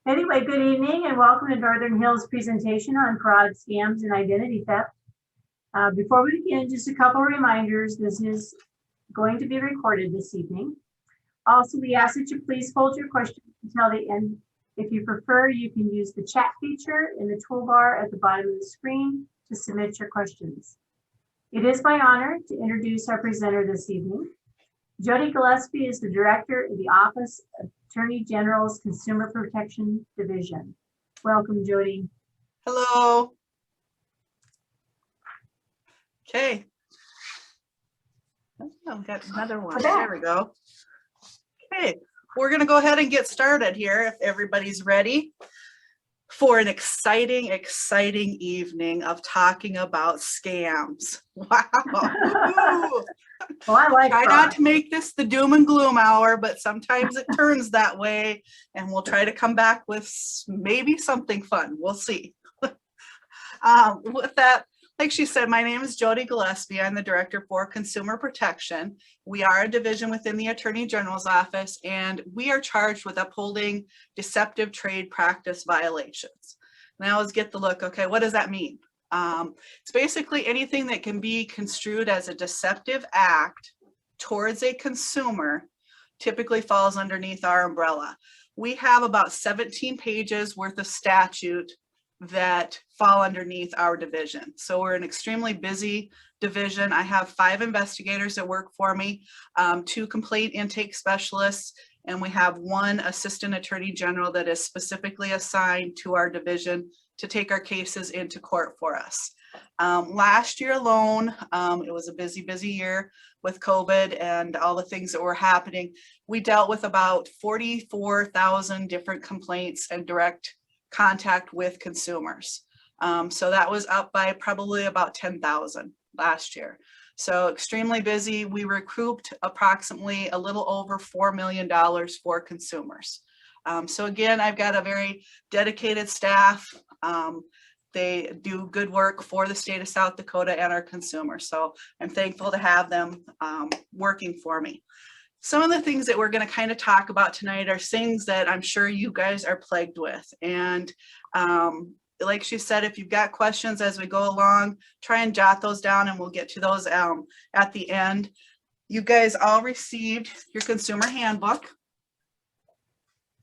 Anyway, good evening and welcome to Northern Hills presentation on fraud, scams, and identity theft. Before we begin, just a couple reminders. This is going to be recorded this evening. Also, we ask that you please hold your questions until the end. If you prefer, you can use the chat feature in the toolbar at the bottom of the screen to submit your questions. It is my honor to introduce our presenter this evening. Jody Gillespie is the Director of the Office of Attorney General's Consumer Protection Division. Welcome, Jody. Hello. Okay. Oh, I've got another one. There we go. Okay, we're going to go ahead and get started here if everybody's ready for an exciting evening of talking about scams. Wow. Well, I like Try fraud. not to make this the doom and gloom hour, but sometimes it turns that way, and we'll try to come back with maybe something fun. We'll see. With that, like she said, my name is Jody Gillespie. I'm the Director for Consumer Protection. We are a division within the Attorney General's office, and we are charged with upholding deceptive trade practice violations. Now let's get the look. Okay, what does that mean? It's basically anything that can be construed as a deceptive act towards a consumer typically falls underneath our umbrella. We have about 17 pages worth of statute that fall underneath our division. So we're an extremely busy division. I have 5 investigators that work for me, 2 complaint intake specialists, and we have 1 assistant attorney general that is specifically assigned to our division to take our cases into court for us. Last year alone, it was a busy year with COVID and all the things that were happening. We dealt with about 44,000 different complaints and direct contact with consumers. So that was up by probably about 10,000 last year. So extremely busy. We recouped approximately a little over $4 million for consumers. So again, I've got a very dedicated staff. They do good work for the state of South Dakota and our consumers. So I'm thankful to have them working for me. Some of the things that we're going to kind of talk about tonight are things that I'm sure you guys are plagued with. And like she said, if you've got questions as we go along, try and jot those down and we'll get to those at the end. You guys all received your consumer handbook.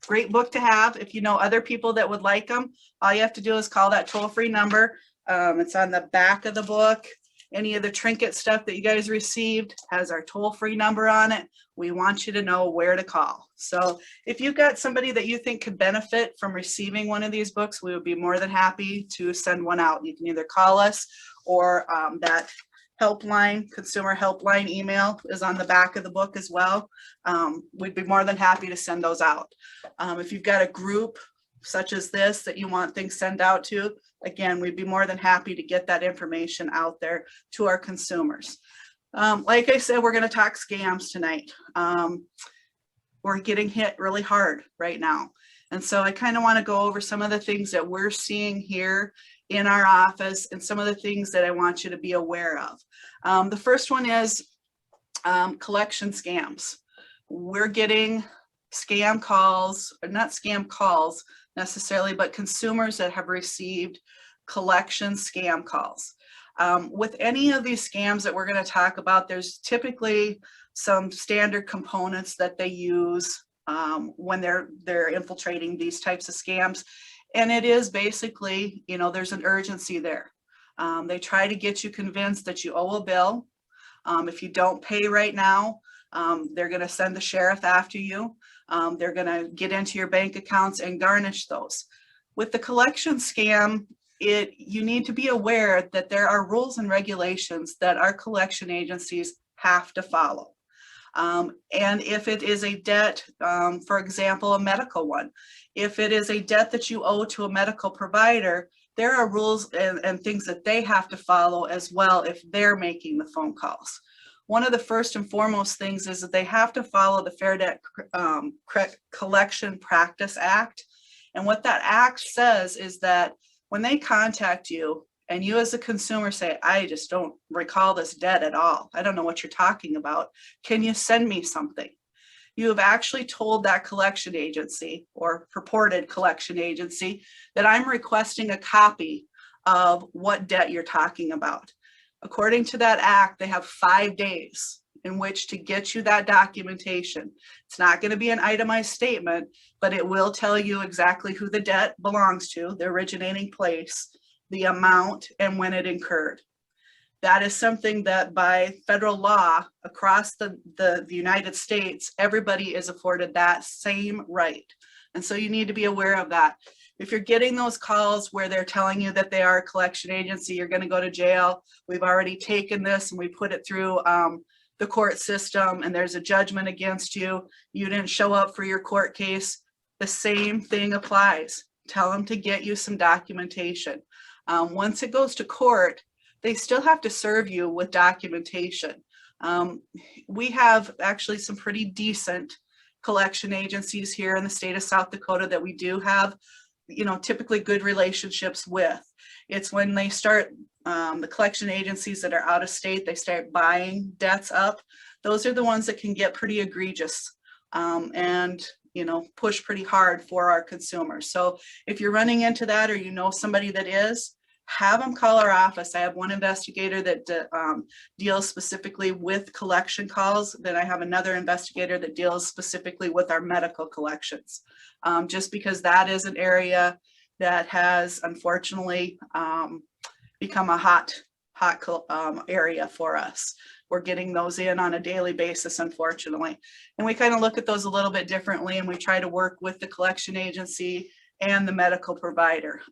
Great book to have. If you know other people that would like them, all you have to do is call that toll-free number. It's on the back of the book. Any of the trinket stuff that you guys received has our toll-free number on it. We want you to know where to call. So if you've got somebody that you think could benefit from receiving one of these books, we would be more than happy to send one out. You can either call us or that helpline, consumer helpline email is on the back of the book as well. We'd be more than happy to send those out. If you've got a group such as this that you want things sent out to, again, we'd be more than happy to get that information out there to our consumers. Like I said, we're going to talk scams tonight. We're getting hit really hard right now. And so I kind of want to go over some of the things that we're seeing here in our office and some of the things that I want you to be aware of. The first one is collection scams. We're getting scam calls, or not scam calls necessarily, but consumers that have received collection scam calls. With any of these scams that we're going to talk about, there's typically some standard components that they use when they're infiltrating these types of scams. And it is basically, you know, there's an urgency there. They try to get you convinced that you owe a bill. If you don't pay right now, they're going to send the sheriff after you. They're going to get into your bank accounts and garnish those. With the collection scam, you need to be aware that there are rules and regulations that our collection agencies have to follow. And if it is a debt, for example, a medical one, if it is a debt that you owe to a medical provider, there are rules and things that they have to follow as well if they're making the phone calls. One of the first and foremost things is that they have to follow the Fair Debt Collection Practice Act. And what that act says is that when they contact you and you as a consumer say, I just don't recall this debt at all, I don't know what you're talking about, can you send me something? you have actually told that collection agency or purported collection agency that I'm requesting a copy of what debt you're talking about. According to that act, they have 5 days in which to get you that documentation. It's not going to be an itemized statement, but it will tell you exactly who the debt belongs to, the originating place, the amount, and when it incurred. That is something that by federal law across the United States, everybody is afforded that same right. And so you need to be aware of that. If you're getting those calls where they're telling you that they are a collection agency, you're going to go to jail. We've already taken this and we put it through the court system and there's a judgment against you. You didn't show up for your court case. The same thing applies. Tell them to get you some documentation. Once it goes to court, they still have to serve you with documentation. We have actually some pretty decent collection agencies here in the state of South Dakota that we do have, typically good relationships with. It's when they start, the collection agencies that are out of state, they start buying debts up. Those are the ones that can get pretty egregious and push pretty hard for our consumers. So if you're running into that or you know somebody that is, have them call our office. I have one investigator that deals specifically with collection calls. Then I have another investigator that deals specifically with our medical collections. Just because that is an area that has unfortunately become a hot area for us. We're getting those in on a daily basis, unfortunately. And we kind of look at those a little bit differently and we try to work with the collection agency and the medical provider.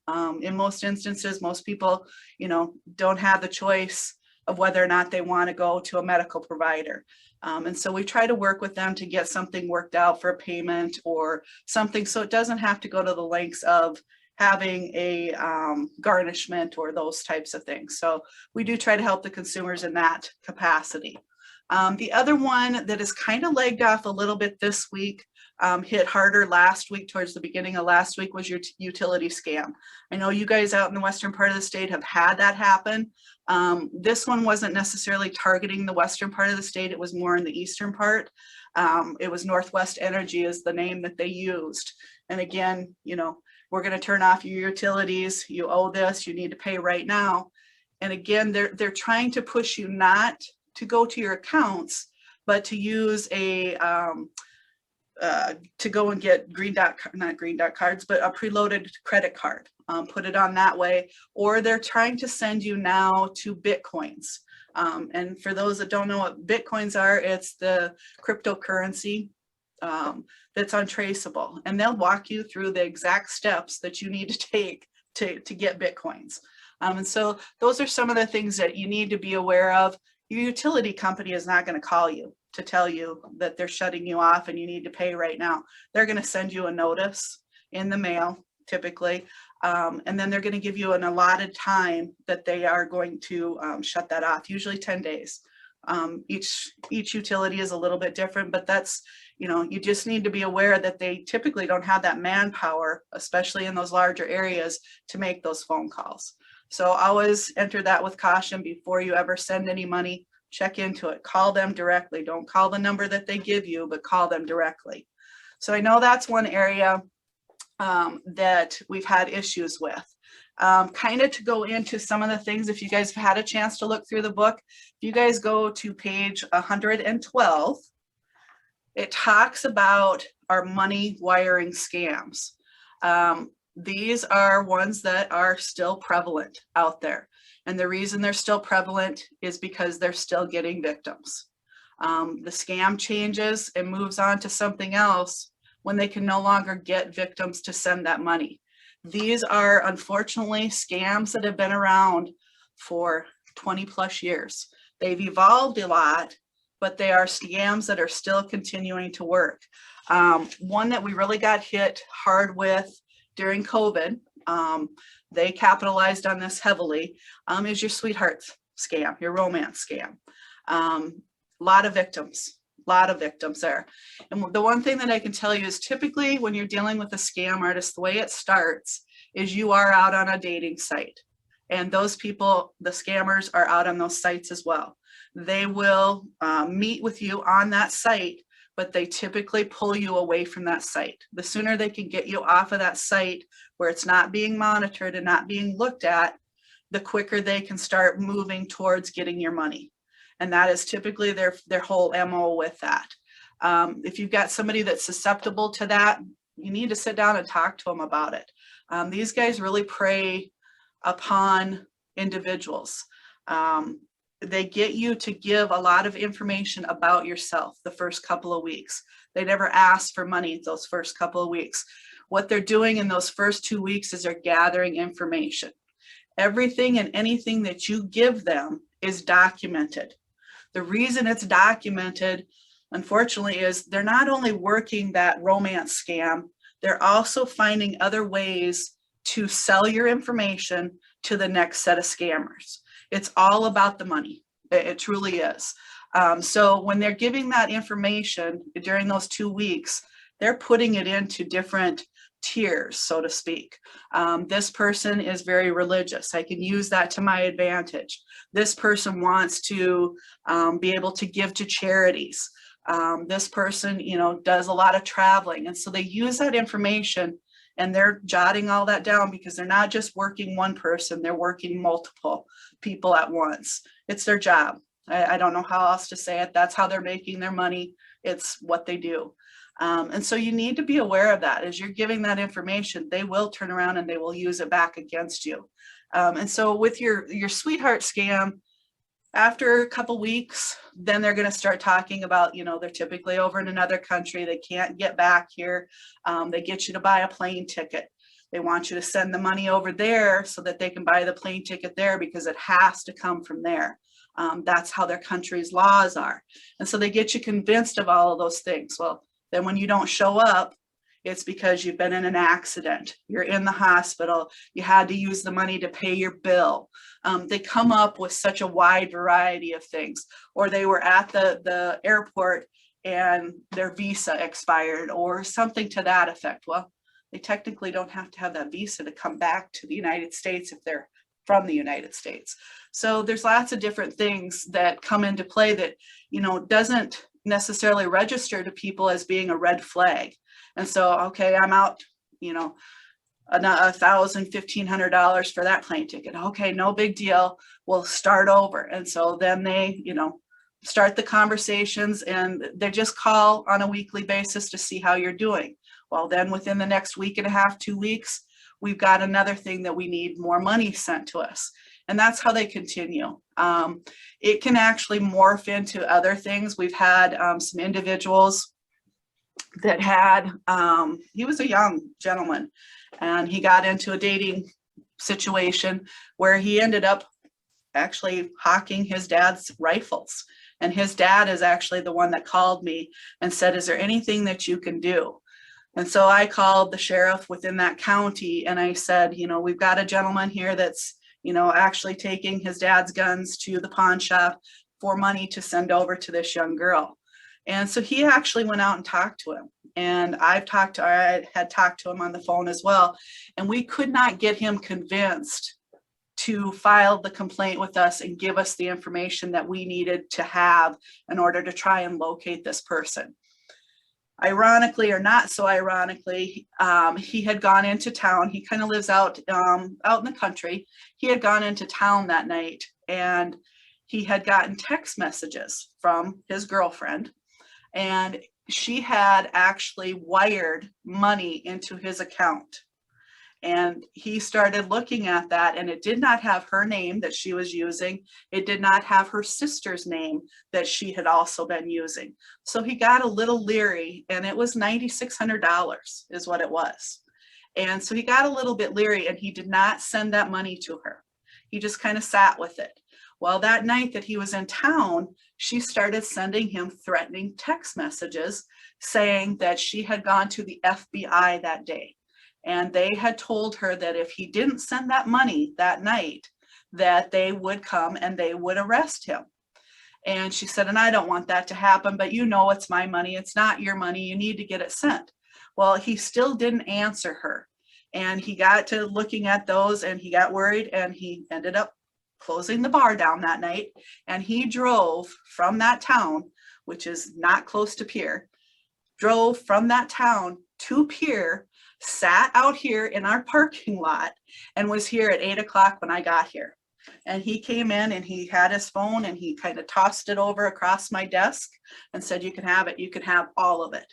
In most instances, most people, don't have the choice of whether or not they want to go to a medical provider. And so we try to work with them to get something worked out for a payment or something so it doesn't have to go to the lengths of having a garnishment or those types of things. So we do try to help the consumers in that capacity. The other one that is kind of lagged off a little bit this week, hit harder last week, towards the beginning of last week, was your utility scam. I know you guys out in the western part of the state have had that happen. This one wasn't necessarily targeting the western part of the state. It was more in the eastern part. It was Northwest Energy is the name that they used. And again, we're going to turn off your utilities. You owe this, you need to pay right now. And again, they're trying to push you not to go to your accounts, but to use to go and get not green dot cards, but a preloaded credit card, put it on that way, or they're trying to send you now to Bitcoins. And for those that don't know what Bitcoins are, it's the cryptocurrency that's untraceable, and they'll walk you through the exact steps that you need to take to get Bitcoins. And so those are some of the things that you need to be aware of. Your utility company is not going to call you to tell you that they're shutting you off and you need to pay right now. They're going to send you a notice in the mail, typically, and then they're going to give you an allotted time that they are going to shut that off, usually 10 days. Each utility is a little bit different, but that's, you just need to be aware that they typically don't have that manpower, especially in those larger areas, to make those phone calls. So always enter that with caution before you ever send any money. Check into it, call them directly. Don't call the number that they give you, but call them directly. So I know that's one area that we've had issues with. Kind of to go into some of the things, if you guys have had a chance to look through the book, if you guys go to page 112, it talks about our money wiring scams. These are ones that are still prevalent out there. And the reason they're still prevalent is because they're still getting victims. The scam changes and moves on to something else when they can no longer get victims to send that money. These are unfortunately scams that have been around for 20 plus years. They've evolved a lot, but they are scams that are still continuing to work. One that we really got hit hard with during COVID, they capitalized on this heavily, is your sweetheart scam, your romance scam. Lot of victims there. And the one thing that I can tell you is typically when you're dealing with a scam artist, the way it starts is you are out on a dating site. And those people, the scammers, are out on those sites as well. They will meet with you on that site, but they typically pull you away from that site. The sooner they can get you off of that site where it's not being monitored and not being looked at, the quicker they can start moving towards getting your money. And that is typically their whole MO with that. If you've got somebody that's susceptible to that, you need to sit down and talk to them about it. These guys really prey upon individuals. They get you to give a lot of information about yourself the first couple of weeks. They never ask for money those first couple of weeks. What they're doing in those first 2 weeks is they're gathering information. Everything and anything that you give them is documented. The reason it's documented, unfortunately, is they're not only working that romance scam, they're also finding other ways to sell your information to the next set of scammers. It's all about the money. It truly is. So when they're giving that information during those 2 weeks, they're putting it into different tiers, so to speak. This person is very religious. I can use that to my advantage. This person wants to be able to give to charities. This person, does a lot of traveling. And so they use that information and they're jotting all that down because they're not just working one person, they're working multiple people at once. It's their job. I don't know how else to say it. That's how they're making their money. It's what they do. And so you need to be aware of that. As you're giving that information, they will turn around and they will use it back against you. And so with your sweetheart scam, after a couple weeks, then they're going to start talking about, they're typically over in another country. They can't get back here. They get you to buy a plane ticket. They want you to send the money over there so that they can buy the plane ticket there because it has to come from there. That's how their country's laws are. And so they get you convinced of all of those things. Well, then when you don't show up, it's because you've been in an accident, you're in the hospital, you had to use the money to pay your bill. They come up with such a wide variety of things, or they were at the airport and their visa expired or something to that effect. Well, they technically don't have to have that visa to come back to the United States if they're from the United States. So there's lots of different things that come into play that, doesn't necessarily register to people as being a red flag. And so, okay, I'm out, $1,000, $1,500 for that plane ticket. Okay, no big deal. We'll start over. And so then they, start the conversations and they just call on a weekly basis to see how you're doing. Well, then within the next week and a half, 2 weeks, we've got another thing that we need more money sent to us. And that's how they continue. It can actually morph into other things. We've had some individuals that had, he was a young gentleman and he got into a dating situation where he ended up actually hawking his dad's rifles. And his dad is actually the one that called me and said, is there anything that you can do? And so I called the sheriff within that county and I said, we've got a gentleman here that's, actually taking his dad's guns to the pawn shop for money to send over to this young girl. And so he actually went out and talked to him. And I had talked to him on the phone as well. And we could not get him convinced to file the complaint with us and give us the information that we needed to have in order to try and locate this person. Ironically or not so ironically, he had gone into town. He kind of lives out in the country. He had gone into town that night and he had gotten text messages from his girlfriend, and she had actually wired money into his account. And he started looking at that and it did not have her name that she was using. It did not have her sister's name that she had also been using. So he got a little leery and it was $9,600 is what it was. And so he got a little bit leery and he did not send that money to her. He just kind of sat with it. Well, that night that he was in town, she started sending him threatening text messages saying that she had gone to the FBI that day. And they had told her that if he didn't send that money that night, that they would come and they would arrest him. And she said, and I don't want that to happen, but it's my money. It's not your money. You need to get it sent. Well, he still didn't answer her. And he got to looking at those and he got worried and he ended up closing the bar down that night. And he drove from that town, which is not close to Pierre. drove from that town to Pier, sat out here in our parking lot, and was here at 8 o'clock when I got here. And he came in and he had his phone and he kind of tossed it over across my desk and said, you can have it, you can have all of it.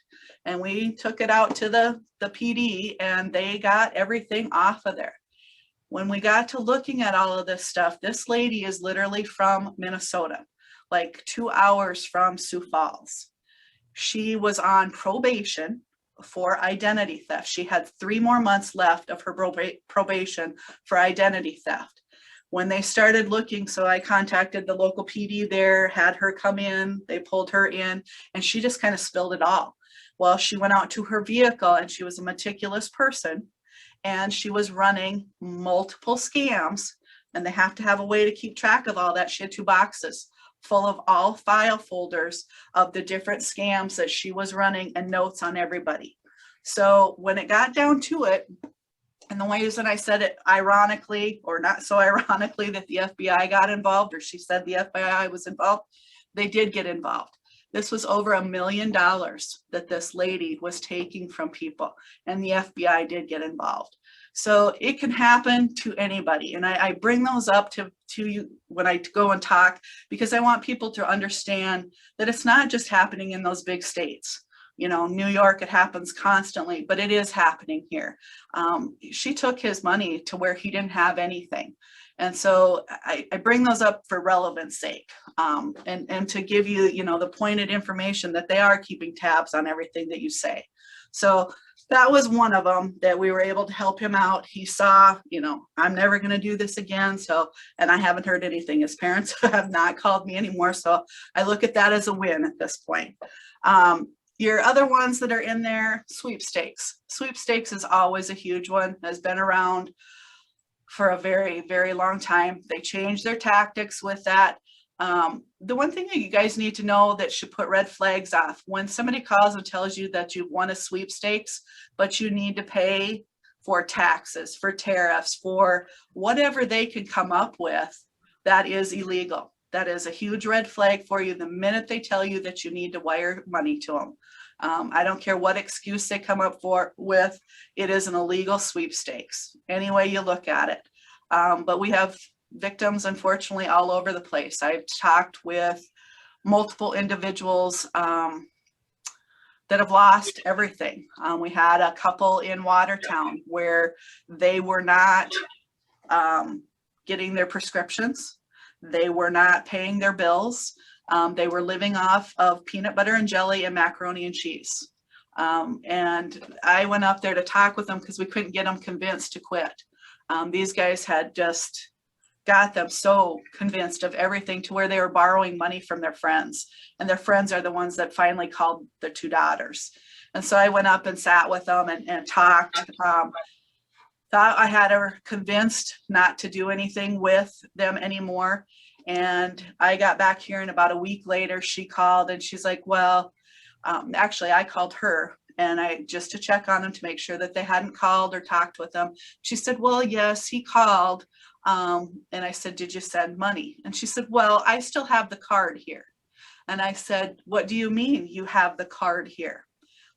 And we took it out to the PD and they got everything off of there. When we got to looking at all of this stuff, this lady is literally from Minnesota, like 2 hours from Sioux Falls. She was on probation for identity theft. She had 3 more months left of her probation for identity theft. When they started looking, so I contacted the local PD there, had her come in, they pulled her in, and she just kind of spilled it all. Well, she went out to her vehicle and she was a meticulous person and she was running multiple scams, and they have to have a way to keep track of all that. She had 2 boxes full of all file folders of the different scams that she was running and notes on everybody. So when it got down to it, and the reason I said it ironically, or not so ironically, that the FBI got involved, or she said the FBI was involved, they did get involved. This was over $1 million that this lady was taking from people, and the FBI did get involved. So it can happen to anybody. And I bring those up to you when I go and talk, because I want people to understand that it's not just happening in those big states. You know, New York, it happens constantly, but it is happening here. She took his money to where he didn't have anything. And so I bring those up for relevance sake, and to give you, you know, the pointed information that they are keeping tabs on everything that you say. So that was one of them that we were able to help him out. He saw, you know, I'm never going to do this again. So, and I haven't heard anything. His parents have not called me anymore. So I look at that as a win at this point. Your other ones that are in there, sweepstakes. Sweepstakes is always a huge one, has been around for a very, very long time. They changed their tactics with that. The one thing that you guys need to know that should put red flags off, when somebody calls and tells you that you've won a sweepstakes, but you need to pay for taxes, for tariffs, for whatever they can come up with, that is illegal. That is a huge red flag for you the minute they tell you that you need to wire money to them. I don't care what excuse they come up with, it is an illegal sweepstakes, any way you look at it. But we have victims, unfortunately, all over the place. I've talked with multiple individuals that have lost everything. We had a couple in Watertown where they were not getting their prescriptions. They were not paying their bills. They were living off of peanut butter and jelly and macaroni and cheese. And I went up there to talk with them because we couldn't get them convinced to quit. These guys had just got them so convinced of everything to where they were borrowing money from their friends. And their friends are the ones that finally called their 2 daughters. And so I went up and sat with them and talked. Thought I had her convinced not to do anything with them anymore. And I got back here, and about a week later, she called and she's like, well, actually I called her and just to check on them to make sure that they hadn't called or talked with them. She said, well, yes, he called. And I said, did you send money? And she said, well, I still have the card here. And I said, what do you mean you have the card here?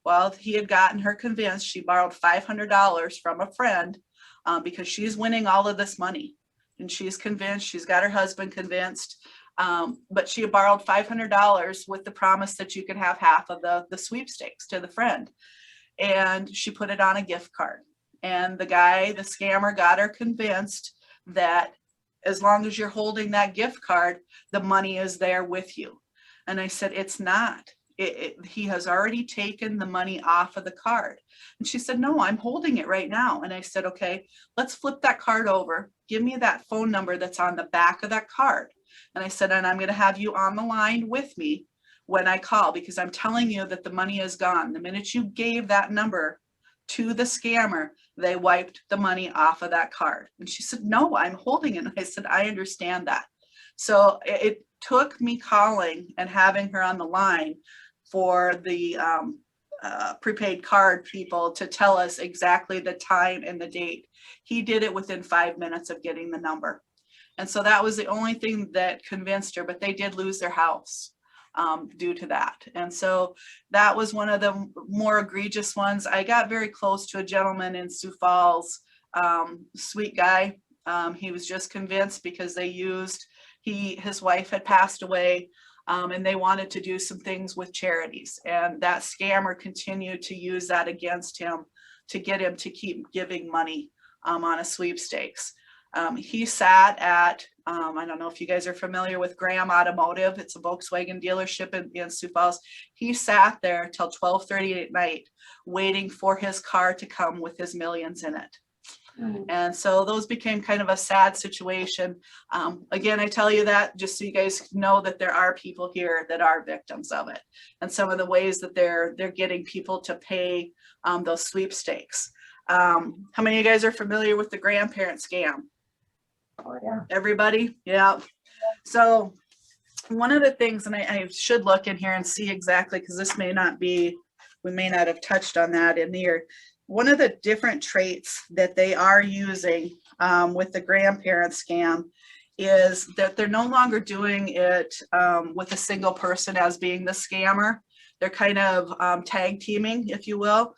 Well, he had gotten her convinced. She borrowed $500 from a friend because she's winning all of this money. And she's convinced, she's got her husband convinced, but she had borrowed $500 with the promise that you could have half of the sweepstakes to the friend. And she put it on a gift card. And the guy, the scammer, got her convinced that as long as you're holding that gift card, the money is there with you. And I said, it's not. He has already taken the money off of the card. And she said, no, I'm holding it right now. And I said, okay, let's flip that card over. Give me that phone number that's on the back of that card. And I said, and I'm going to have you on the line with me when I call, because I'm telling you that the money is gone. The minute you gave that number to the scammer, they wiped the money off of that card. And she said, no, I'm holding it. And I said, I understand that. So it took me calling and having her on the line for the prepaid card people to tell us exactly the time and the date. He did it within 5 minutes of getting the number. And so that was the only thing that convinced her, but they did lose their house. due to that. And so that was one of the more egregious ones. I got very close to a gentleman in Sioux Falls, sweet guy. He was just convinced because they used, his wife had passed away, and they wanted to do some things with charities. And that scammer continued to use that against him to get him to keep giving money on a sweepstakes. He sat at, I don't know if you guys are familiar with Graham Automotive. It's a Volkswagen dealership in Sioux Falls. He sat there till 12:30 at night waiting for his car to come with his millions in it. And so those became kind of a sad situation. Again, I tell you that just so you guys know that there are people here that are victims of it, and some of the ways that they're getting people to pay those sweepstakes. How many of you guys are familiar with the grandparent scam? Oh, yeah. Everybody? Yeah. So one of the things, and I should look in here and see exactly, because this may not be, we may not have touched on that in there. One of the different traits that they are using with the grandparent scam is that they're no longer doing it with a single person as being the scammer. They're kind of tag teaming, if you will.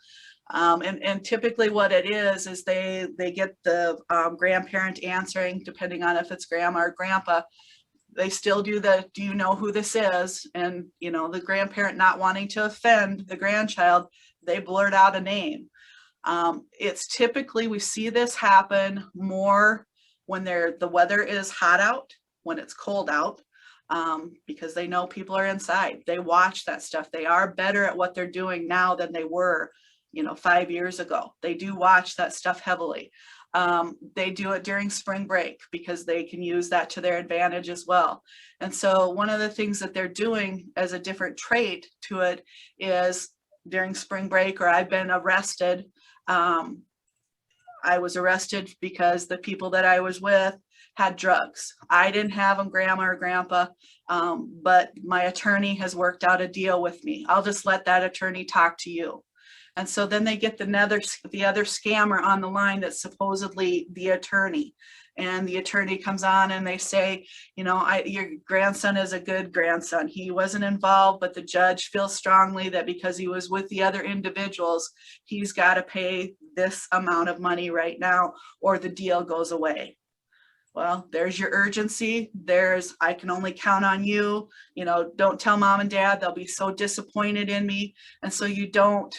And typically what it is they get the grandparent answering, depending on if it's grandma or grandpa. They still do the, do you know who this is? And, you know, the grandparent not wanting to offend the grandchild, they blurt out a name. It's typically, we see this happen more when the weather is hot out, when it's cold out, because they know people are inside. They watch that stuff. They are better at what they're doing now than they were, 5 years ago. They do watch that stuff heavily. They do it during spring break because they can use that to their advantage as well. And so one of the things that they're doing as a different trait to it is during spring break, or I've been arrested. I was arrested because the people that I was with had drugs. I didn't have them, grandma or grandpa, but my attorney has worked out a deal with me. I'll just let that attorney talk to you. And so then they get the other scammer on the line that's supposedly the attorney. And the attorney comes on and they say, your grandson is a good grandson. He wasn't involved, but the judge feels strongly that because he was with the other individuals, he's got to pay this amount of money right now, or the deal goes away. Well, there's your urgency. I can only count on you. Don't tell mom and dad. They'll be so disappointed in me. And so you don't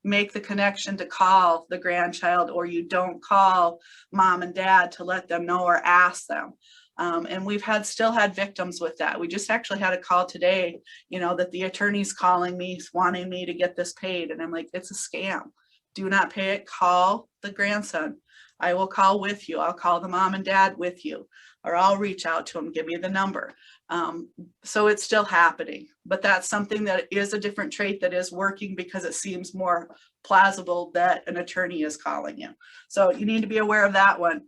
make the connection to call the grandchild, or you don't call mom and dad to let them know or ask them. And we've still had victims with that. We just actually had a call today, that the attorney's calling me, wanting me to get this paid. And I'm like, it's a scam. Do not pay it. Call the grandson. I will call with you. I'll call the mom and dad with you, or I'll reach out to them, give me the number. So it's still happening, but that's something that is a different trait that is working because it seems more plausible that an attorney is calling you. So you need to be aware of that one.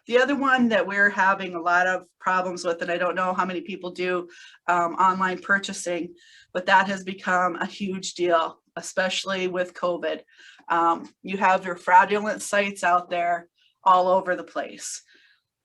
The other one that we're having a lot of problems with, and I don't know how many people do online purchasing, but that has become a huge deal, especially with COVID. You have your fraudulent sites out there all over the place.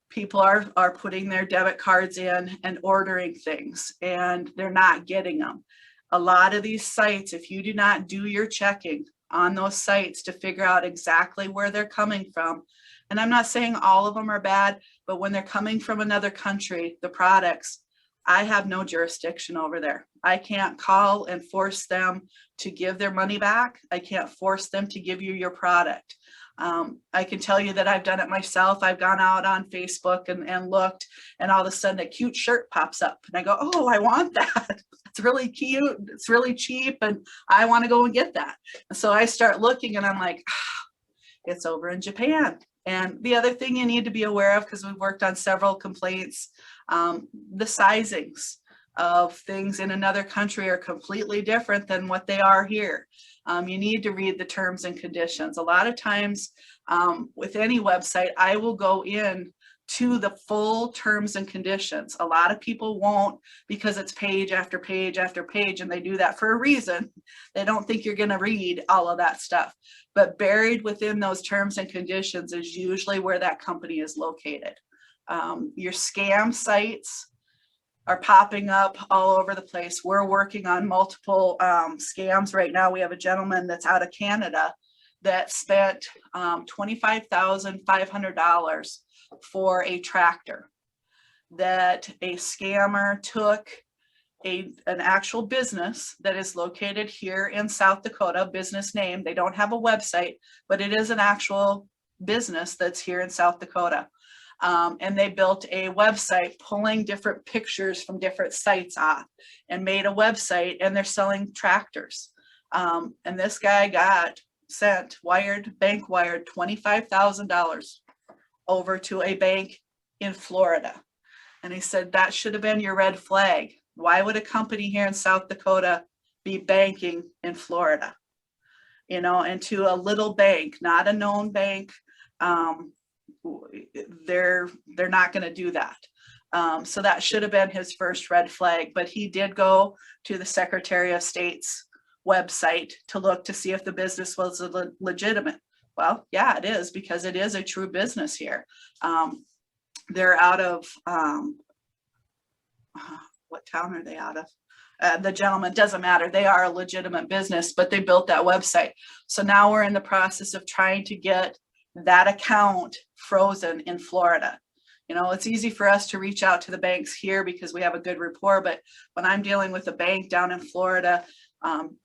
People are putting their debit cards in and ordering things, and they're not getting them. A lot of these sites, if you do not do your checking on those sites to figure out exactly where they're coming from, and I'm not saying all of them are bad, but when they're coming from another country, the products, I have no jurisdiction over there. I can't call and force them to give their money back. I can't force them to give you your product. I can tell you that I've done it myself. I've gone out on Facebook and looked, and all of a sudden a cute shirt pops up and I go, oh, I want that. It's really cute. It's really cheap. And I want to go and get that. And so I start looking and I'm like, it's over in Japan. And the other thing you need to be aware of, because we've worked on several complaints, the sizings of things in another country are completely different than what they are here. You need to read the terms and conditions. A lot of times with any website, I will go in to the full terms and conditions. A lot of people won't, because it's page after page after page, and they do that for a reason. They don't think you're going to read all of that stuff, but buried within those terms and conditions is usually where that company is located. Your scam sites, are popping up all over the place. We're working on multiple scams right now. We have a gentleman that's out of Canada that spent $25,500 for a tractor that a scammer took an actual business that is located here in South Dakota, business name. They don't have a website, but it is an actual business that's here in South Dakota. And they built a website pulling different pictures from different sites off and made a website, and they're selling tractors. And this guy got bank wired $25,000 over to a bank in Florida. And he said, that should have been your red flag. Why would a company here in South Dakota be banking in Florida? You know, and to a little bank, not a known bank. They're not going to do that. So that should have been his first red flag, but he did go to the Secretary of State's website to look to see if the business was legitimate. Well, yeah, it is, because it is a true business here. They're out of, what town are they out of? The gentleman, doesn't matter. They are a legitimate business, but they built that website. So now we're in the process of trying to get that account frozen in Florida. You know, it's easy for us to reach out to the banks here because we have a good rapport, but when I'm dealing with a bank down in Florida,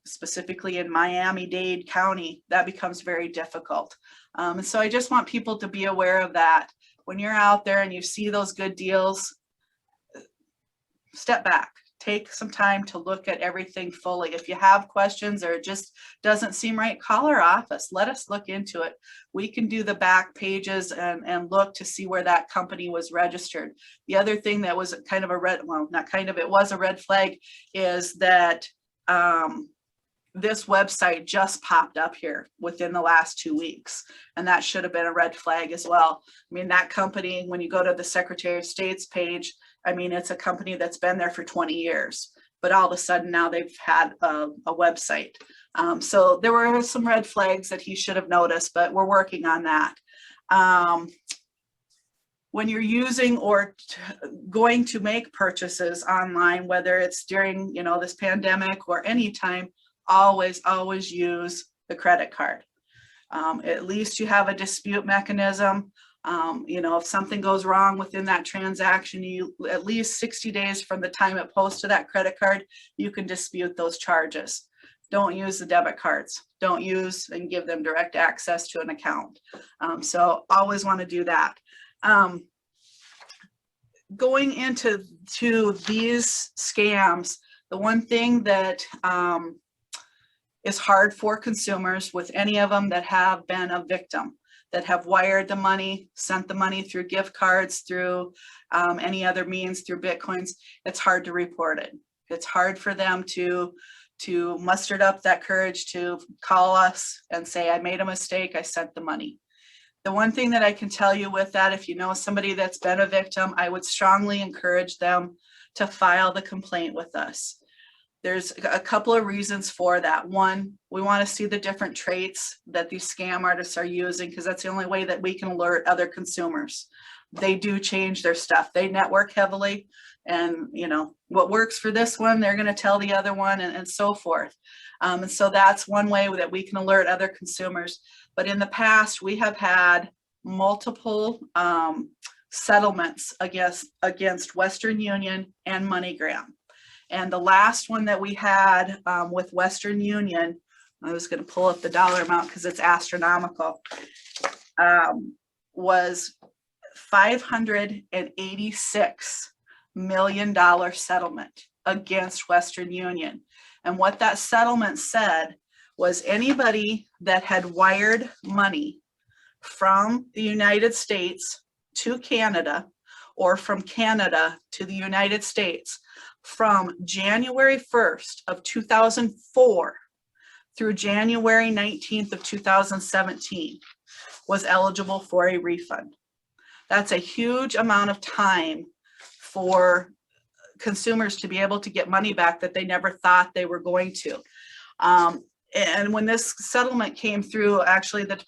specifically in Miami-Dade County, that becomes very difficult. And so I just want people to be aware of that. When you're out there and you see those good deals, step back, take some time to look at everything fully. If you have questions or it just doesn't seem right, call our office. Let us look into it. We can do the back pages and look to see where that company was registered. The other thing that was kind of a red, well, not kind of, it was a red flag, is that this website just popped up here within the last 2 weeks. And that should have been a red flag as well. I mean, that company, when you go to the Secretary of State's page, I mean, it's a company that's been there for 20 years, but all of a sudden now they've had a website. So there were some red flags that he should have noticed, but we're working on that. When you're using or going to make purchases online, whether it's during, you know, this pandemic or anytime, always use the credit card. At least you have a dispute mechanism. You know, if something goes wrong within that transaction, you at least 60 days from the time it posts to that credit card, you can dispute those charges. Don't use the debit cards. Don't use and give them direct access to an account. So always want to do that. Going into these scams, the one thing that is hard for consumers with any of them that have been a victim, that have wired the money, sent the money through gift cards, through any other means, through Bitcoins, it's hard to report it. It's hard for them to muster up that courage to call us and say, I made a mistake, I sent the money. The one thing that I can tell you with that, if you know somebody that's been a victim, I would strongly encourage them to file the complaint with us. There's a couple of reasons for that. One, we want to see the different traits that these scam artists are using, because that's the only way that we can alert other consumers. They do change their stuff. They network heavily, and you know what works for this one, they're going to tell the other one, and so forth. And so that's one way that we can alert other consumers. But in the past, we have had multiple settlements against Western Union and MoneyGram. And the last one that we had with Western Union, I was going to pull up the dollar amount because it's astronomical, was $586 million settlement against Western Union. And what that settlement said was anybody that had wired money from the United States to Canada, or from Canada to the United States, from January 1st of 2004 through January 19th of 2017 was eligible for a refund. That's a huge amount of time for consumers to be able to get money back that they never thought they were going to. And when this settlement came through, actually the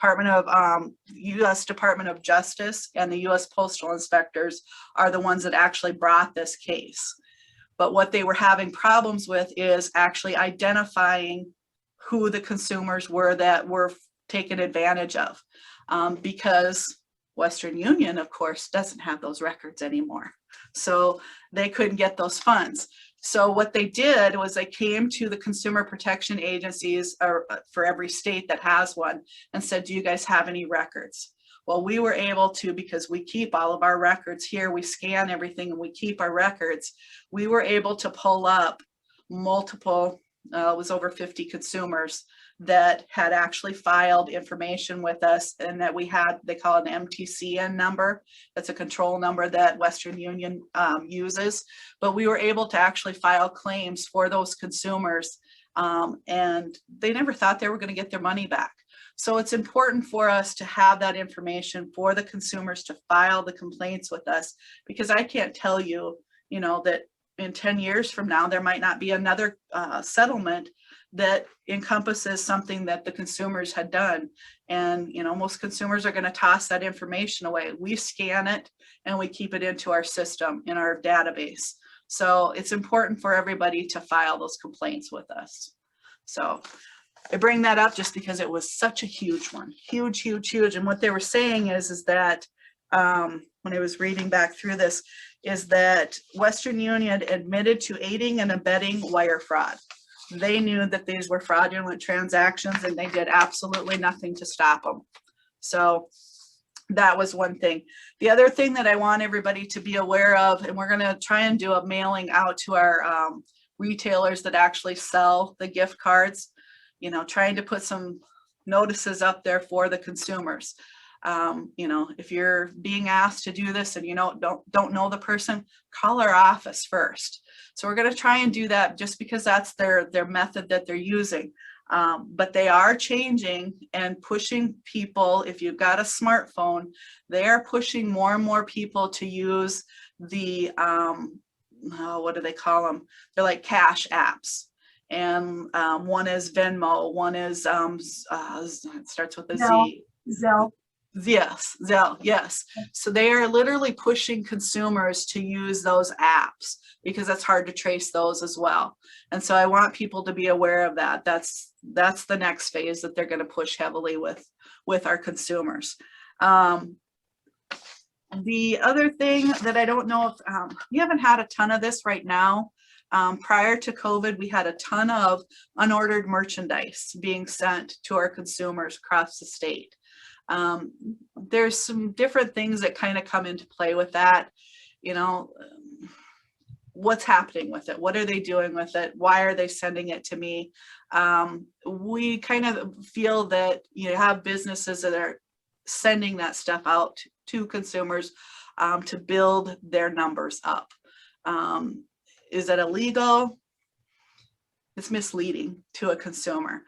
U.S. Department of Justice and the U.S. Postal Inspectors are the ones that actually brought this case. But what they were having problems with is actually identifying who the consumers were that were taken advantage of, because Western Union, of course, doesn't have those records anymore. So they couldn't get those funds. So what they did was they came to the consumer protection agencies, or for every state that has one, and said, do you guys have any records? Well, we were able to, because we keep all of our records here, we scan everything and we keep our records. We were able to pull up multiple, it was over 50 consumers that had actually filed information with us, and that we had, they call it an MTCN number. That's a control number that Western Union uses. But we were able to actually file claims for those consumers, and they never thought they were going to get their money back. So it's important for us to have that information for the consumers to file the complaints with us, because I can't tell you, you know, that in 10 years from now, there might not be another settlement that encompasses something that the consumers had done. And, you know, most consumers are going to toss that information away. We scan it and we keep it into our system, in our database. So it's important for everybody to file those complaints with us. So I bring that up just because it was such a huge one, huge, huge, huge. And what they were saying is that when I was reading back through this, is that Western Union admitted to aiding and abetting wire fraud. They knew that these were fraudulent transactions and they did absolutely nothing to stop them. So that was one thing. The other thing that I want everybody to be aware of, and we're going to try and do a mailing out to our retailers that actually sell the gift cards, you know, trying to put some notices up there for the consumers. You know, if you're being asked to do this and you know don't know the person, call our office first. So we're going to try and do that, just because that's their method that they're using. But they are changing and pushing people. If you've got a smartphone, they are pushing more and more people to use the what do they call them? They're like cash apps. And one is Venmo, one is it starts with a Z. Zelle. Yes, Zelle, yes. So they are literally pushing consumers to use those apps, because it's hard to trace those as well. And so I want people to be aware of that. That's the next phase that they're going to push heavily with our consumers. The other thing that I don't know if we haven't had a ton of this right now. Prior to COVID, we had a ton of unordered merchandise being sent to our consumers across the state. There's some different things that kind of come into play with that. You know, what's happening with it? What are they doing with it? Why are they sending it to me? We kind of feel that you have businesses that are sending that stuff out to consumers to build their numbers up. Is that illegal? It's misleading to a consumer.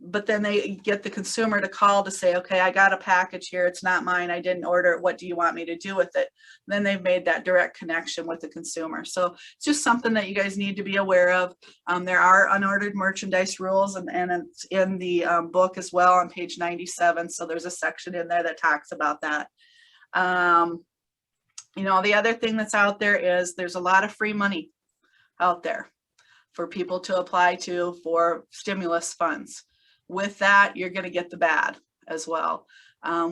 But then they get the consumer to call to say, okay, I got a package here. It's not mine. I didn't order it. What do you want me to do with it? Then they've made that direct connection with the consumer. So it's just something that you guys need to be aware of. There are unordered merchandise rules, and it's in the book as well on page 97. So there's a section in there that talks about that. You know, the other thing that's out there is there's a lot of free money out there for people to apply to for stimulus funds. With that, you're going to get the bad as well.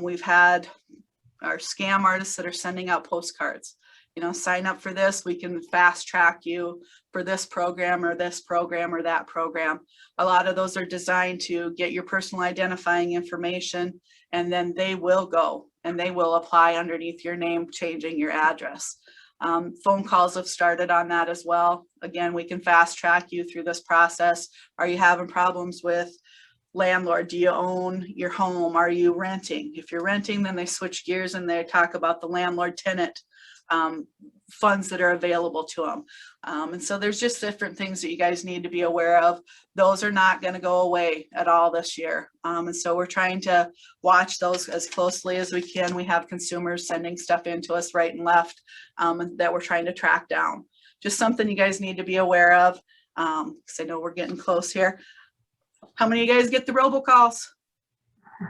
We've had our scam artists that are sending out postcards. You know, sign up for this. We can fast track you for this program or this program or that program. A lot of those are designed to get your personal identifying information, and then they will go and they will apply underneath your name, changing your address. Phone calls have started on that as well. Again, we can fast track you through this process. Are you having problems with landlord? Do you own your home? Are you renting? If you're renting, then they switch gears and they talk about the landlord tenant funds that are available to them. And so there's just different things that you guys need to be aware of. Those are not going to go away at all this year. And so we're trying to watch those as closely as we can. We have consumers sending stuff into us right and left that we're trying to track down. Just something you guys need to be aware of, because I know we're getting close here. How many of you guys get the robocalls?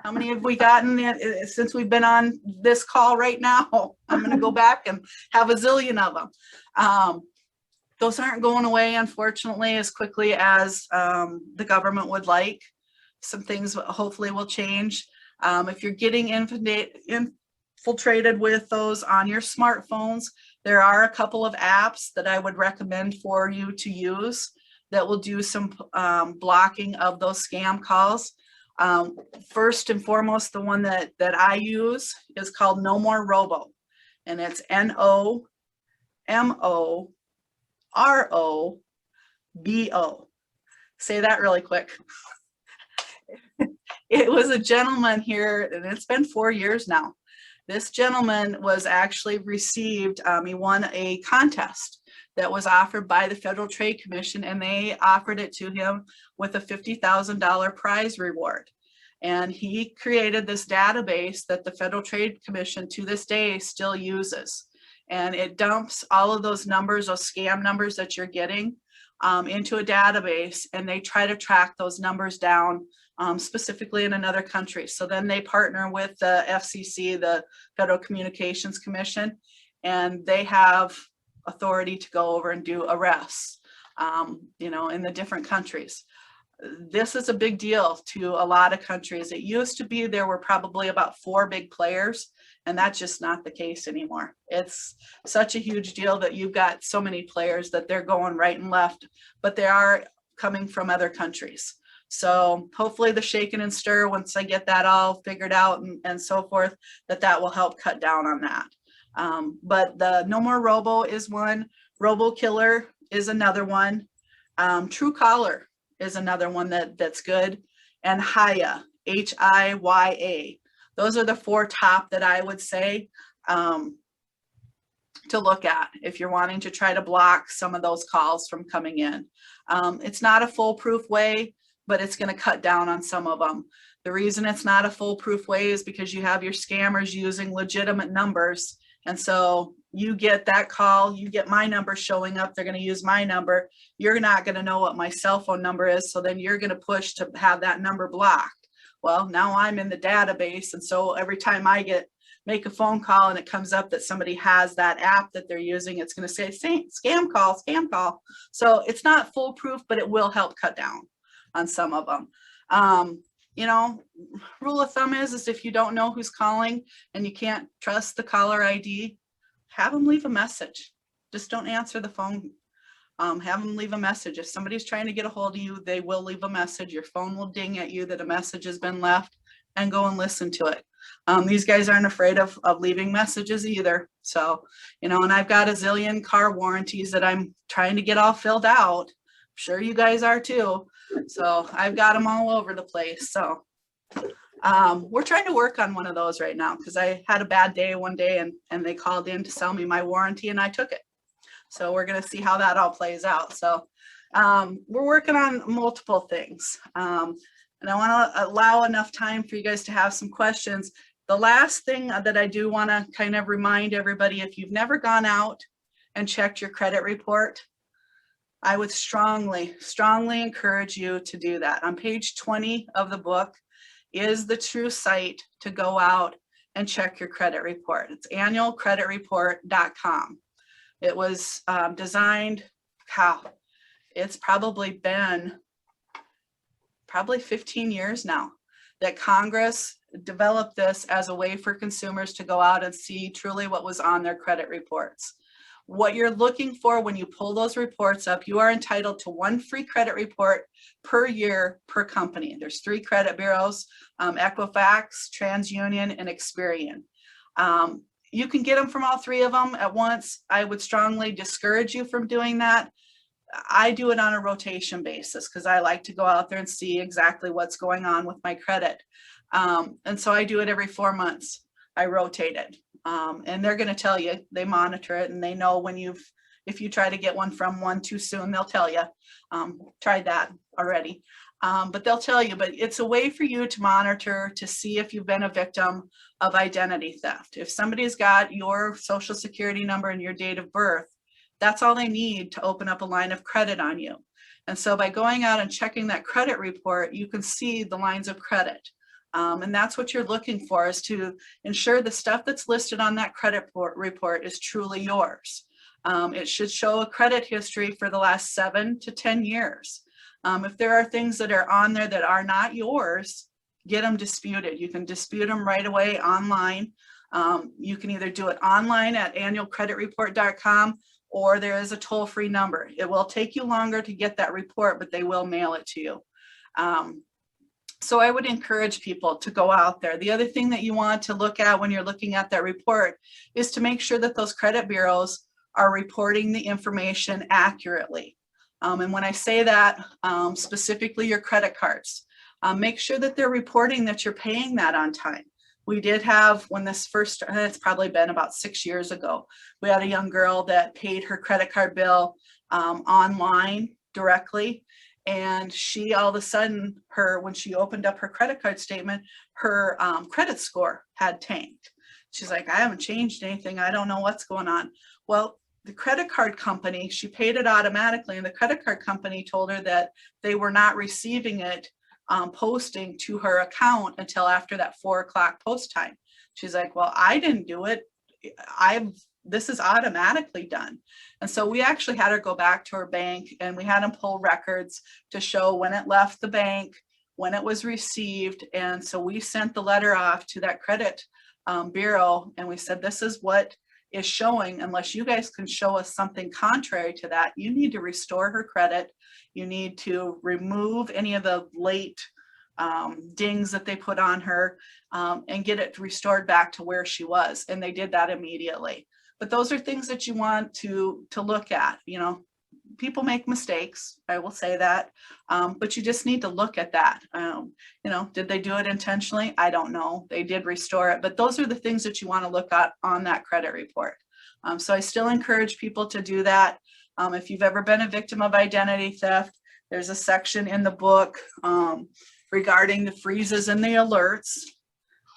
How many have we gotten since we've been on this call right now? I'm going to go back and have a zillion of them. Those aren't going away, unfortunately, as quickly as the government would like. Some things hopefully will change. If you're getting infiltrated with those on your smartphones, there are a couple of apps that I would recommend for you to use that will do some blocking of those scam calls. First and foremost, the one that I use is called No More Robo, and it's NOMOROBO. Say that really quick. It was a gentleman here, and it's been 4 years now. This gentleman was actually received, he won a contest that was offered by the Federal Trade Commission, and they offered it to him with a $50,000 prize reward. And he created this database that the Federal Trade Commission to this day still uses. And it dumps all of those numbers, those scam numbers that you're getting into a database, and they try to track those numbers down specifically in another country. So then they partner with the FCC, the Federal Communications Commission, and they have authority to go over and do arrests, you know, in the different countries. This is a big deal to a lot of countries. It used to be there were probably about 4 big players, and that's just not the case anymore. It's such a huge deal that you've got so many players that they're going right and left, but they are coming from other countries. So hopefully the shaken and stir, once I get that all figured out and so forth, that will help cut down on that. But the No More Robo is one. Robo Killer is another one. Truecaller is another one that's good. And Hiya, HIYA. Those are the 4 top that I would say to look at if you're wanting to try to block some of those calls from coming in. It's not a foolproof way, but it's going to cut down on some of them. The reason it's not a foolproof way is because you have your scammers using legitimate numbers. And so you get that call, you get my number showing up, they're going to use my number. You're not going to know what my cell phone number is. So then you're going to push to have that number blocked. Well, now I'm in the database. And so every time I make a phone call and it comes up that somebody has that app that they're using, it's going to say scam call, scam call. So it's not foolproof, but it will help cut down on some of them. You know, rule of thumb is if you don't know who's calling and you can't trust the caller ID, have them leave a message. Just don't answer the phone. Have them leave a message. If somebody's trying to get a hold of you, they will leave a message. Your phone will ding at you that a message has been left, and go and listen to it. These guys aren't afraid of leaving messages either. So, you know, and I've got a zillion car warranties that I'm trying to get all filled out. I'm sure you guys are too. So I've got them all over the place. So we're trying to work on one of those right now because I had a bad day one day and they called in to sell me my warranty and I took it. So we're going to see how that all plays out. So we're working on multiple things. And I want to allow enough time for you guys to have some questions. The last thing that I do want to kind of remind everybody, if you've never gone out and checked your credit report, I would strongly, strongly encourage you to do that. On page 20 of the book is the true site to go out and check your credit report. It's annualcreditreport.com. It was designed, it's probably been 15 years now that Congress developed this as a way for consumers to go out and see truly what was on their credit reports. What you're looking for when you pull those reports up, you are entitled to 1 free credit report per year per company. There's 3 credit bureaus, Equifax, TransUnion, and Experian. You can get them from all 3 of them at once. I would strongly discourage you from doing that. I do it on a rotation basis because I like to go out there and see exactly what's going on with my credit. And so I do it every 4 months. I rotate it. And they're going to tell you, they monitor it and they know when if you try to get one from one too soon, they'll tell you. Tried that already. But they'll tell you, but it's a way for you to monitor to see if you've been a victim of identity theft. If somebody's got your social security number and your date of birth, that's all they need to open up a line of credit on you. And so by going out and checking that credit report, you can see the lines of credit. And that's what you're looking for, is to ensure the stuff that's listed on that credit report is truly yours. It should show a credit history for the last 7 to 10 years. If there are things that are on there that are not yours, get them disputed. You can dispute them right away online. You can either do it online at annualcreditreport.com, or there is a toll-free number. It will take you longer to get that report, but they will mail it to you. So I would encourage people to go out there. The other thing that you want to look at when you're looking at that report is to make sure that those credit bureaus are reporting the information accurately. And when I say that, specifically your credit cards, make sure that they're reporting that you're paying that on time. We did have, when this first, it's probably been about 6 years ago, we had a young girl that paid her credit card bill online directly. And she, all of a sudden, when she opened up her credit card statement, her credit score had tanked. She's like, I haven't changed anything. I don't know what's going on. Well, the credit card company, she paid it automatically, and the credit card company told her that they were not receiving it posting to her account until after that 4 o'clock post time. She's like, well, I didn't do it. This is automatically done. And so we actually had her go back to her bank, and we had them pull records to show when it left the bank, when it was received. And so we sent the letter off to that credit bureau, and we said, this is what is showing. Unless you guys can show us something contrary to that, you need to restore her credit. You need to remove any of the late dings that they put on her and get it restored back to where she was. And they did that immediately. But those are things that you want to look at. You know, people make mistakes, I will say that, but you just need to look at that. You know, did they do it intentionally? I don't know. They did restore it, but those are the things that you want to look at on that credit report. So I still encourage people to do that. If you've ever been a victim of identity theft, there's a section in the book regarding the freezes and the alerts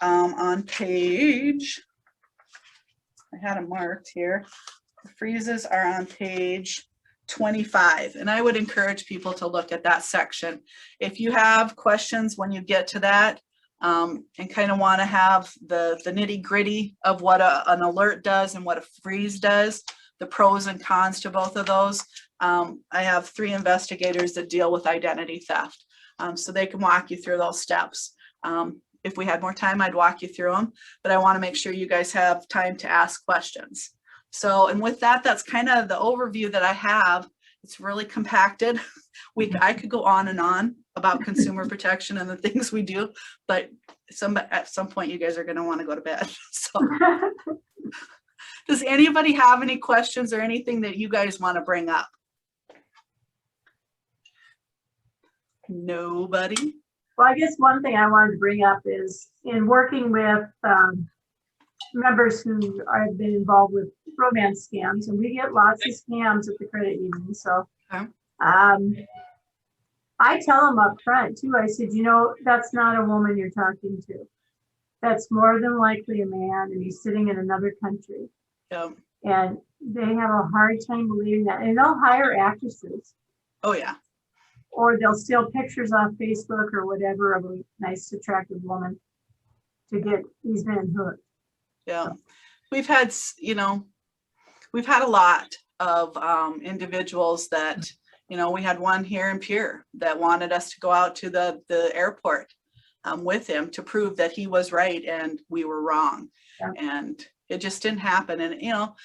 on page, I had them marked here. The freezes are on page 25, and I would encourage people to look at that section. If you have questions when you get to that and kind of want to have the nitty gritty of what an alert does and what a freeze does, the pros and cons to both of those, I have 3 investigators that deal with identity theft, so they can walk you through those steps. If we had more time, I'd walk you through them, but I want to make sure you guys have time to ask questions. So, and with that, that's kind of the overview that I have. It's really compacted. I could go on and on about consumer protection and the things we do, but at some point you guys are going to want to go to bed. So does anybody have any questions or anything that you guys want to bring up? Nobody? Well, I guess one thing I wanted to bring up is in working with members who have been involved with romance scams, and we get lots of scams at the credit union. So I tell them up front too. I said, you know, that's not a woman you're talking to. That's more than likely a man, and he's sitting in another country. Yeah. And they have a hard time believing that. And they'll hire actresses. Oh, yeah. Or they'll steal pictures off Facebook or whatever of a nice, attractive woman to get these men hooked. Yeah. We've had, you know, we've had a lot of individuals that, you know, we had one here in Pierre that wanted us to go out to the airport with him to prove that he was right and we were wrong. Yeah. And it just didn't happen. And, you know,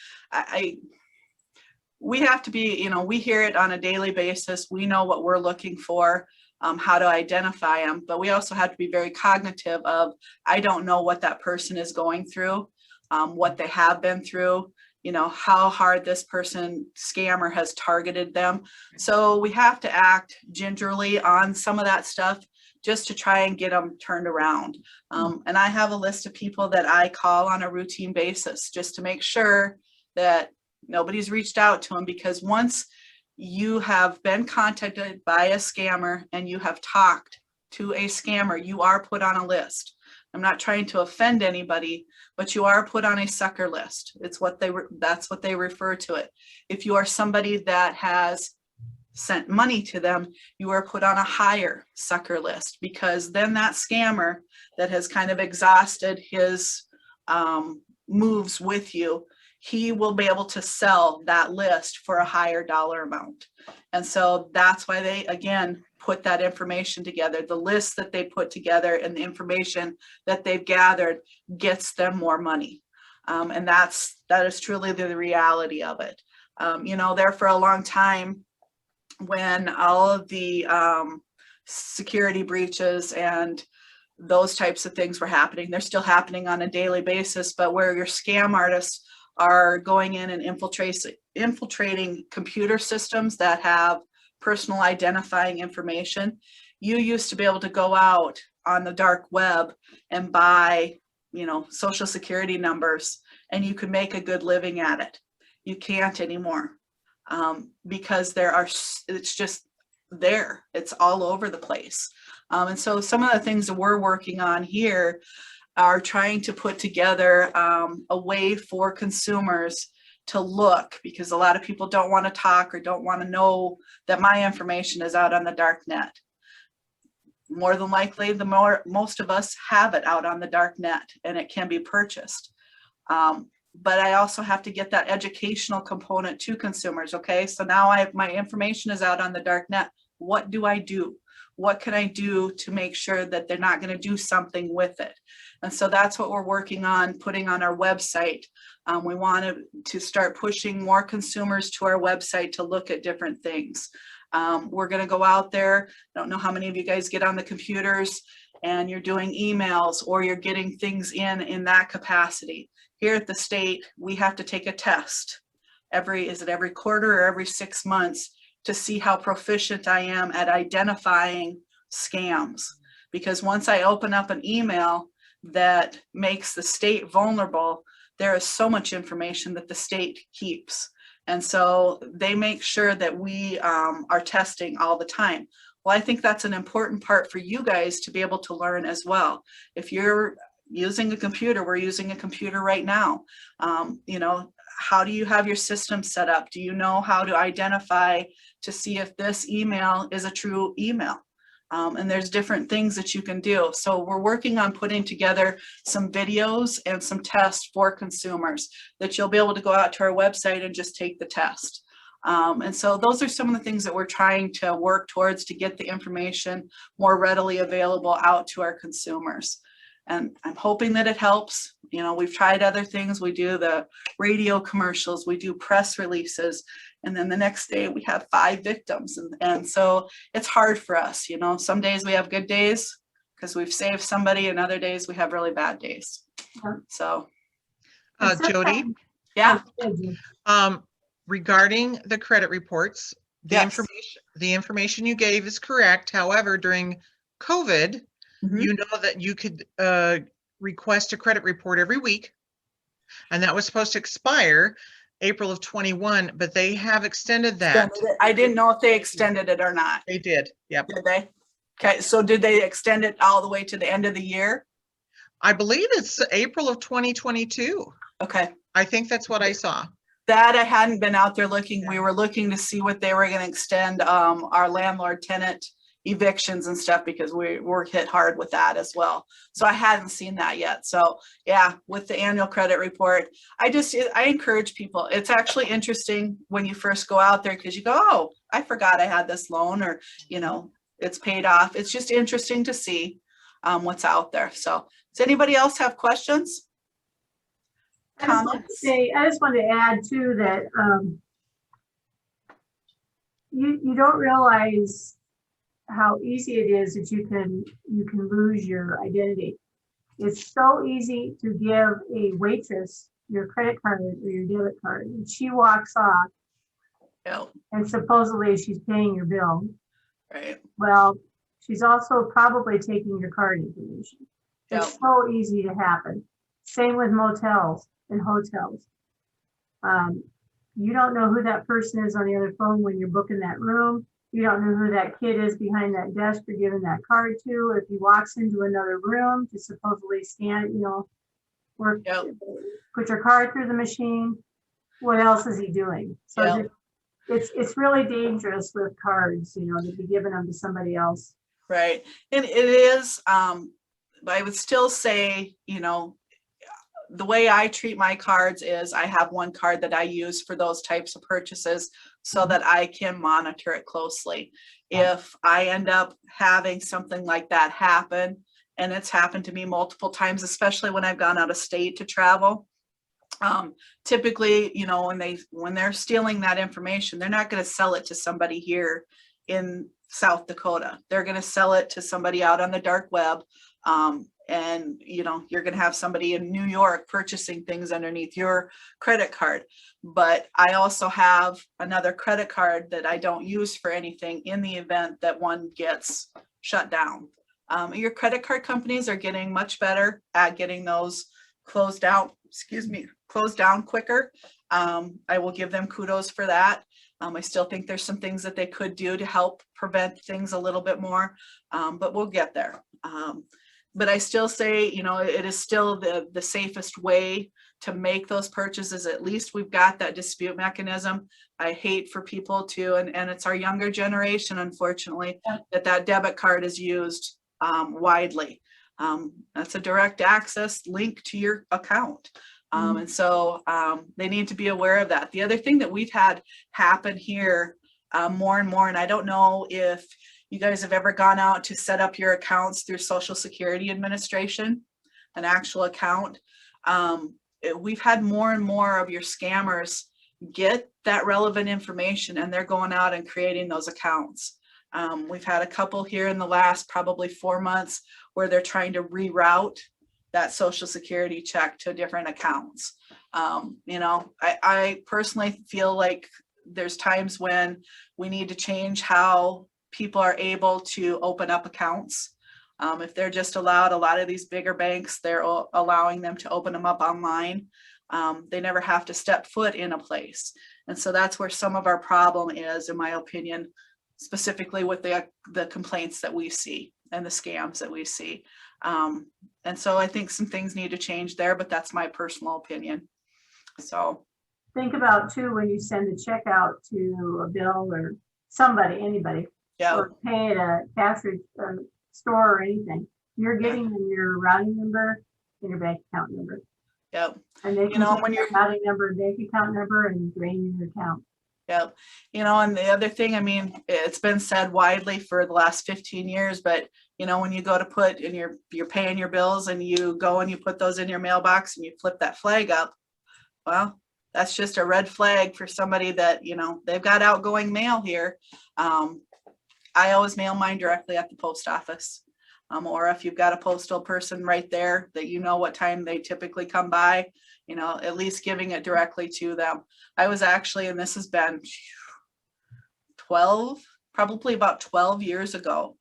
we have to be, you know, we hear it on a daily basis. We know what we're looking for, how to identify them, but we also have to be very cognitive of, I don't know what that person is going through, what they have been through, you know, how hard this scammer has targeted them. So we have to act gingerly on some of that stuff just to try and get them turned around. And I have a list of people that I call on a routine basis just to make sure that nobody's reached out to them, because once you have been contacted by a scammer and you have talked to a scammer, you are put on a list. I'm not trying to offend anybody, but you are put on a sucker list. It's what that's what they refer to it. If you are somebody that has sent money to them, you are put on a higher sucker list, because then that scammer that has kind of exhausted his moves with you he will be able to sell that list for a higher dollar amount. And so that's why they, again, put that information together. The list that they put together and the information that they've gathered gets them more money. And that is truly the reality of it. You know, there for a long time, when all of the security breaches and those types of things were happening, they're still happening on a daily basis, but where your scam artists are going in and infiltrating computer systems that have personal identifying information. You used to be able to go out on the dark web and buy, you know, social security numbers, and you could make a good living at it. You can't anymore, because it's just there. It's all over the place. And so some of the things that we're working on here are trying to put together a way for consumers to look, because a lot of people don't want to talk or don't want to know that my information is out on the dark net. More than likely, most of us have it out on the dark net, and it can be purchased. But I also have to get that educational component to consumers. Okay, so now my information is out on the dark net. What do I do? What can I do to make sure that they're not going to do something with it? And so that's what we're working on putting on our website. We want to start pushing more consumers to our website to look at different things. We're going to go out there. I don't know how many of you guys get on the computers and you're doing emails or you're getting things in that capacity. Here at the state, we have to take a test is it every quarter or every 6 months to see how proficient I am at identifying scams. Because once I open up an email that makes the state vulnerable, there is so much information that the state keeps. And so they make sure that we are testing all the time. Well, I think that's an important part for you guys to be able to learn as well. If you're using a computer, we're using a computer right now. You know, how do you have your system set up? Do you know how to identify to see if this email is a true email? And there's different things that you can do. So we're working on putting together some videos and some tests for consumers that you'll be able to go out to our website and just take the test. And so those are some of the things that we're trying to work towards to get the information more readily available out to our consumers. And I'm hoping that it helps. You know, we've tried other things. We do the radio commercials, we do press releases, and then the next day we have 5 victims. And so it's hard for us. You know, some days we have good days because we've saved somebody, and other days we have really bad days. Yeah. So. Jody, Yeah. regarding the credit reports, Yes. the information you gave is correct. However, during COVID, Mhm. you know that you could request a credit report every week, and that was supposed to expire April of 21, but they have extended that. I didn't know if they extended it or not. They did. Yep. Did they? Okay, so did they extend it all the way to the end of the year? I believe it's April of 2022. Okay, I think that's what I saw. that I hadn't been out there looking. We were looking to see what they were going to extend our landlord tenant evictions and stuff, because we were hit hard with that as well. So I hadn't seen that yet. So yeah, with the annual credit report, I encourage people. It's actually interesting when you first go out there, because you go, oh, I forgot I had this loan, or, you know, it's paid off. It's just interesting to see what's out there. So does anybody else have questions? I just wanted to add too that you don't realize how easy it is that you can lose your identity. It's so easy to give a waitress your credit card or your debit card, and she walks off, No. and supposedly she's paying your bill. Right. Well, she's also probably taking your card information. Yep. It's so easy to happen. Same with motels and hotels. You don't know who that person is on the other phone when you're booking that room. You don't know who that kid is behind that desk you're giving that card to. If he walks into another room to supposedly scan, put your card through the machine, what else is he doing? So Yep. it's really dangerous with cards, to be giving them to somebody else. Right. And it is, but I would still say, the way I treat my cards is I have one card that I use for those types of purchases so that I can monitor it closely. If I end up having something like that happen, and it's happened to me multiple times, especially when I've gone out of state to travel. Typically, you know, when they're stealing that information, they're not going to sell it to somebody here in South Dakota. They're going to sell it to somebody out on the dark web. And, you know, you're going to have somebody in New York purchasing things underneath your credit card. But I also have another credit card that I don't use for anything in the event that one gets shut down. Your credit card companies are getting much better at getting those closed out, closed down quicker. I will give them kudos for that. I still think there's some things that they could do to help prevent things a little bit more, but we'll get there. But I still say, you know, it is still the safest way to make those purchases. At least we've got that dispute mechanism. I hate for people to, and it's our younger generation, unfortunately, that debit card is used widely. That's a direct access link to your account. And so they need to be aware of that. The other thing that we've had happen here more and more, and I don't know if you guys have ever gone out to set up your accounts through Social Security Administration, an actual account. We've had more and more of your scammers get that relevant information, and they're going out and creating those accounts. We've had a couple here in the last probably 4 months where they're trying to reroute that Social Security check to different accounts. You know, I personally feel like there's times when we need to change how people are able to open up accounts. If they're just allowed, a lot of these bigger banks, they're allowing them to open them up online. They never have to step foot in a place. And so that's where some of our problem is, in my opinion, specifically with the complaints that we see and the scams that we see. And so I think some things need to change there, but that's my personal opinion. So think about too, when you send a check out to a bill or somebody, anybody, yeah, or pay at a cash store or anything, you're giving them your routing number and your bank account number. Yep. And they You can know, take when your you're routing number and bank account number and drain your account. Yep. You know, and the other thing, I mean, it's been said widely for the last 15 years, but you know, when you go to put in you're paying your bills and you go and you put those in your mailbox and you flip that flag up, well, that's just a red flag for somebody that, you know, they've got outgoing mail here. I always mail mine directly at the post office. Or if you've got a postal person right there that you know what time they typically come by, you know, at least giving it directly to them. I was actually, and this has been probably about 12 years ago.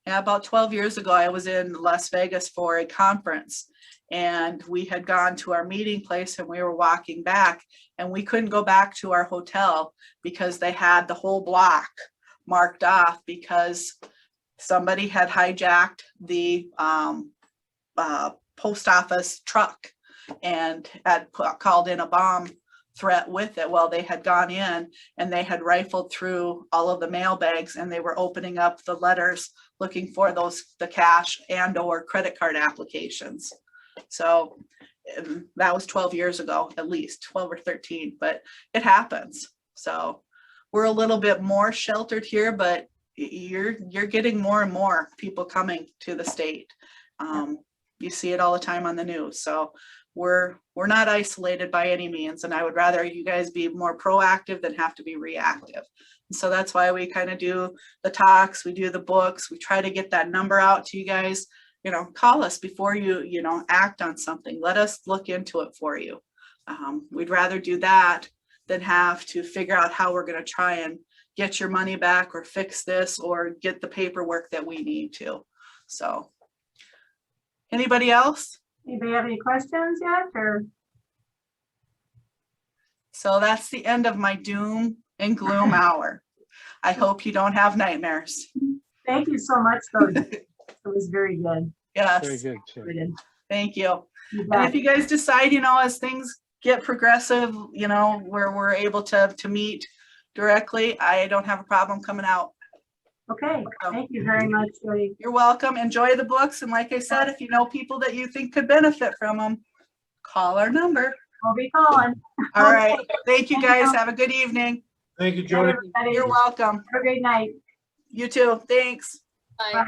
Yeah, about 12 years ago, I was in Las Vegas for a conference, and we had gone to our meeting place and we were walking back, and we couldn't go back to our hotel because they had the whole block marked off because somebody had hijacked the post office truck and had called in a bomb threat with it. Well, they had gone in and they had rifled through all of the mail bags, and they were opening up the letters looking for the cash and or credit card applications. So that was 12 years ago, at least 12 or 13, but it happens. So we're a little bit more sheltered here, but you're getting more and more people coming to the state. You see it all the time on the news. So we're not isolated by any means. And I would rather you guys be more proactive than have to be reactive. And so that's why we kind of do the talks, we do the books, we try to get that number out to you guys. You know, call us before you know, act on something. Let us look into it for you. We'd rather do that than have to figure out how we're going to try and get your money back or fix this or get the paperwork that we need to. So anybody else? Anybody have any questions yet, or? So that's the end of my doom and gloom hour. I hope you don't have nightmares. Thank you so much, though. It was very good. Yes. Very good, Sherry. Thank you. You And bet. if you guys decide, you know, as things get progressive, you know, where we're able to meet directly, I don't have a problem coming out. Okay, thank you very much, Jody. You're welcome. Enjoy the books. And like I said, if you know people that you think could benefit from them, call our number. We'll be calling. All right. Thank you, guys. Have a good evening. Thank you, Jody. Everybody, You're welcome. have a great night. You too. Thanks. Bye. Bye.